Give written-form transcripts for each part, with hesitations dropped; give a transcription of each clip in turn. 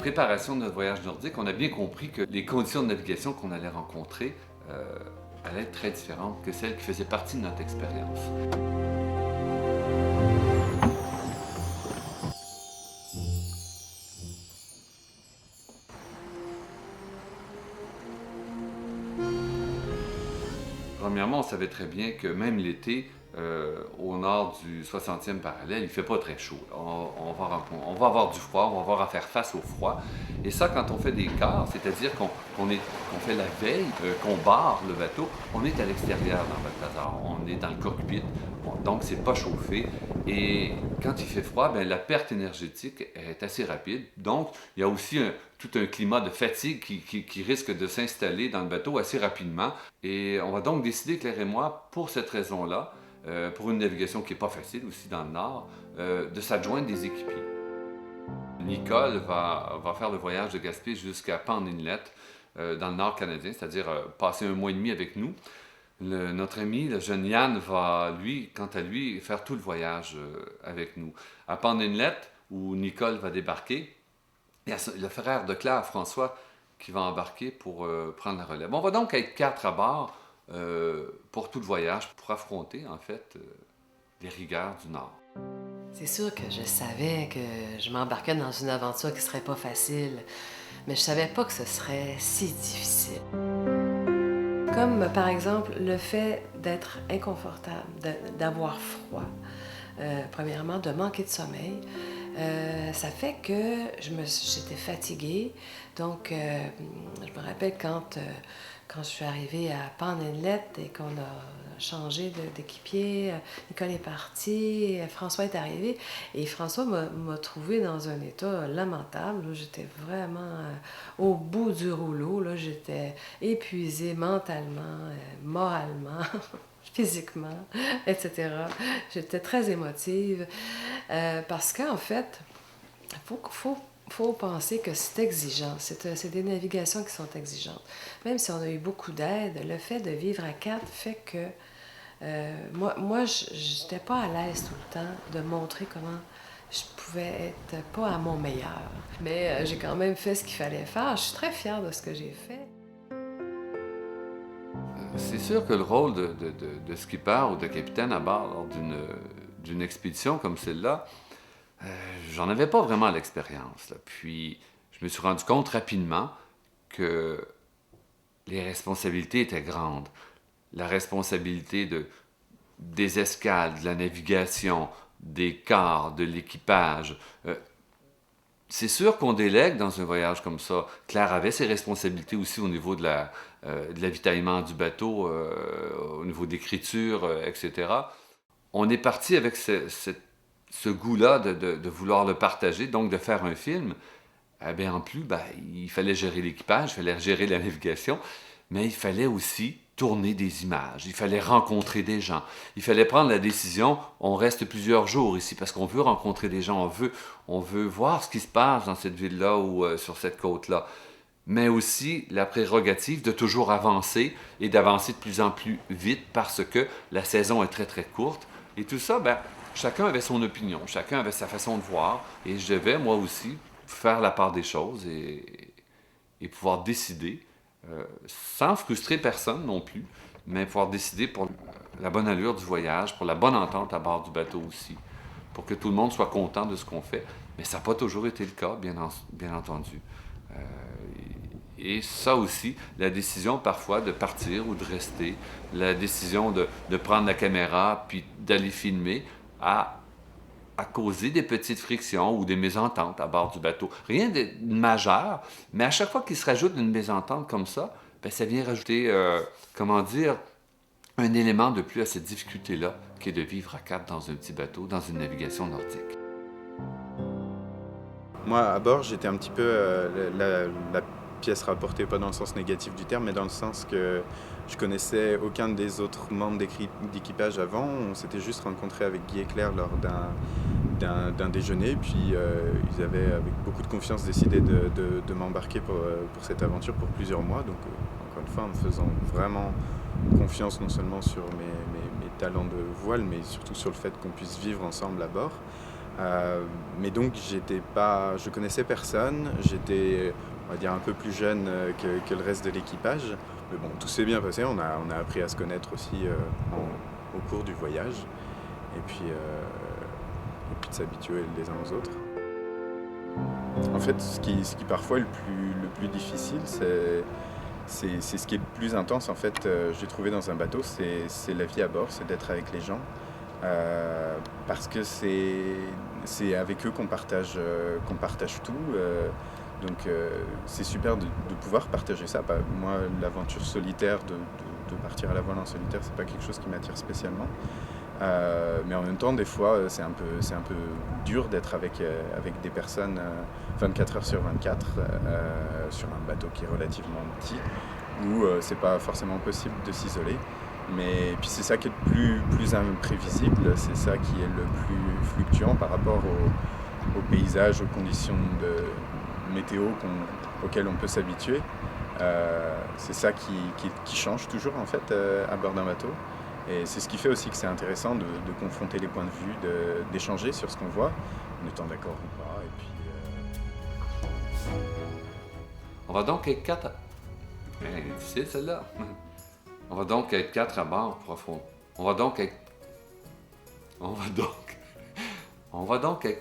préparation de notre voyage nordique, on a bien compris que les conditions de navigation qu'on allait rencontrer allaient être très différentes que celles qui faisaient partie de notre expérience. Premièrement, on savait très bien que même l'été, au nord du 60e parallèle, il ne fait pas très chaud. On va avoir du froid, on va avoir à faire face au froid. Et ça, quand on fait des quarts, c'est-à-dire qu'on fait la veille, qu'on barre le bateau, on est à l'extérieur dans Balthazar, on est dans le cockpit, donc c'est pas chauffé. Et quand il fait froid, bien, la perte énergétique est assez rapide. Donc, il y a aussi tout un climat de fatigue qui risque de s'installer dans le bateau assez rapidement. Et on va donc décider, Claire et moi, pour cette raison-là, pour une navigation qui n'est pas facile aussi dans le nord, de s'adjoindre des équipiers. Nicole va faire le voyage de Gaspé jusqu'à Pan Inlet, dans le nord canadien, c'est-à-dire passer un mois et demi avec nous. Notre ami, le jeune Yann, va, lui, quant à lui, faire tout le voyage avec nous. À Pan Inlet, où Nicole va débarquer, il y a le frère de Claire, François, qui va embarquer pour prendre la relève. On va donc être 4 à bord pour tout le voyage, pour affronter, en fait, les rigueurs du Nord. C'est sûr que je savais que je m'embarquais dans une aventure qui serait pas facile, mais je savais pas que ce serait si difficile. Comme par exemple le fait d'être inconfortable, d'avoir froid, premièrement de manquer de sommeil. Ça fait que j'étais fatiguée. Donc, je me rappelle quand je suis arrivée à Pan Inlet et qu'on a changé d'équipier, Nicole est partie, François est arrivé. Et François m'a trouvée dans un état lamentable. J'étais vraiment au bout du rouleau. Là. J'étais épuisée mentalement, moralement. Physiquement, etc. J'étais très émotive parce qu'en fait, il faut penser que c'est exigeant. C'est des navigations qui sont exigeantes. Même si on a eu beaucoup d'aide, le fait de vivre à 4 fait que moi je n'étais pas à l'aise tout le temps de montrer comment je pouvais être pas à mon meilleur. Mais j'ai quand même fait ce qu'il fallait faire. Je suis très fière de ce que j'ai fait. C'est sûr que le rôle de skipper ou de capitaine à bord lors d'une expédition comme celle-là, j'en avais pas vraiment l'expérience. Puis, je me suis rendu compte rapidement que les responsabilités étaient grandes. La responsabilité des escales, de la navigation, des quarts, de l'équipage. C'est sûr qu'on délègue dans un voyage comme ça. Claire avait ses responsabilités aussi au niveau de l'avitaillement du bateau, au niveau d'écriture, etc. On est parti avec ce goût-là de vouloir le partager, donc de faire un film. Eh bien, en plus, il fallait gérer l'équipage, il fallait gérer la navigation, mais il fallait aussi tourner des images, il fallait rencontrer des gens, il fallait prendre la décision, on reste plusieurs jours ici parce qu'on veut rencontrer des gens, on veut voir ce qui se passe dans cette ville-là ou sur cette côte-là, mais aussi la prérogative de toujours avancer et d'avancer de plus en plus vite parce que la saison est très très courte. Et tout ça, chacun avait son opinion, chacun avait sa façon de voir et je devais moi aussi faire la part des choses et pouvoir décider sans frustrer personne non plus, mais pouvoir décider pour la bonne allure du voyage, pour la bonne entente à bord du bateau aussi, pour que tout le monde soit content de ce qu'on fait. Mais ça n'a pas toujours été le cas, bien entendu. Et ça aussi, la décision parfois de partir ou de rester, la décision de prendre la caméra puis d'aller filmer à causer des petites frictions ou des mésententes à bord du bateau. Rien de majeur, mais à chaque fois qu'il se rajoute une mésentente comme ça, ça vient rajouter, un élément de plus à cette difficulté-là, qui est de vivre à 4 dans un petit bateau, dans une navigation nordique. Moi, à bord, j'étais un petit peu la pièce rapportée, pas dans le sens négatif du terme, mais dans le sens que je connaissais aucun des autres membres d'équipage avant. On s'était juste rencontrés avec Guy et Claire lors d'un déjeuner, puis ils avaient, avec beaucoup de confiance, décidé de m'embarquer pour cette aventure pour plusieurs mois. Donc, encore une fois, en me faisant vraiment confiance non seulement sur mes talents de voile, mais surtout sur le fait qu'on puisse vivre ensemble à bord. Mais donc je connaissais personne, j'étais, on va dire, un peu plus jeune que le reste de l'équipage. Mais bon, tout s'est bien passé, on a appris à se connaître aussi au cours du voyage, et puis de s'habituer les uns aux autres. En fait, ce qui parfois est le plus difficile, c'est ce qui est le plus intense, en fait, j'ai trouvé dans un bateau, c'est la vie à bord, c'est d'être avec les gens. Parce que c'est avec eux qu'on partage tout. Donc c'est super de pouvoir partager ça. Moi, l'aventure solitaire, de partir à la voile en solitaire, c'est pas quelque chose qui m'attire spécialement. Mais en même temps, des fois, c'est un peu dur d'être avec des personnes 24 heures sur 24 sur un bateau qui est relativement petit, où c'est pas forcément possible de s'isoler. Mais puis c'est ça qui est le plus imprévisible, c'est ça qui est le plus fluctuant par rapport au paysage, aux conditions de météo auxquelles on peut s'habituer. C'est ça qui change toujours en fait à bord d'un bateau. Et c'est ce qui fait aussi que c'est intéressant de confronter les points de vue, d'échanger sur ce qu'on voit, en étant d'accord ou pas. Et puis, On va donc être quatre. Difficile celle-là. On va donc être quatre à bord pour affronter. On va donc être. On va donc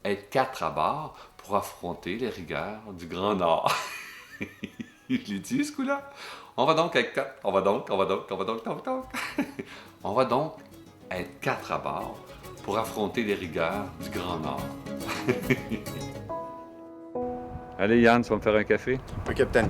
être quatre à bord pour affronter les rigueurs du Grand Nord. Je l'ai dit ce coup-là. On va donc être quatre. On va donc. On va donc être quatre à bord pour affronter les rigueurs du Grand Nord. Allez Yann, tu vas me faire un café? oui, capitaine.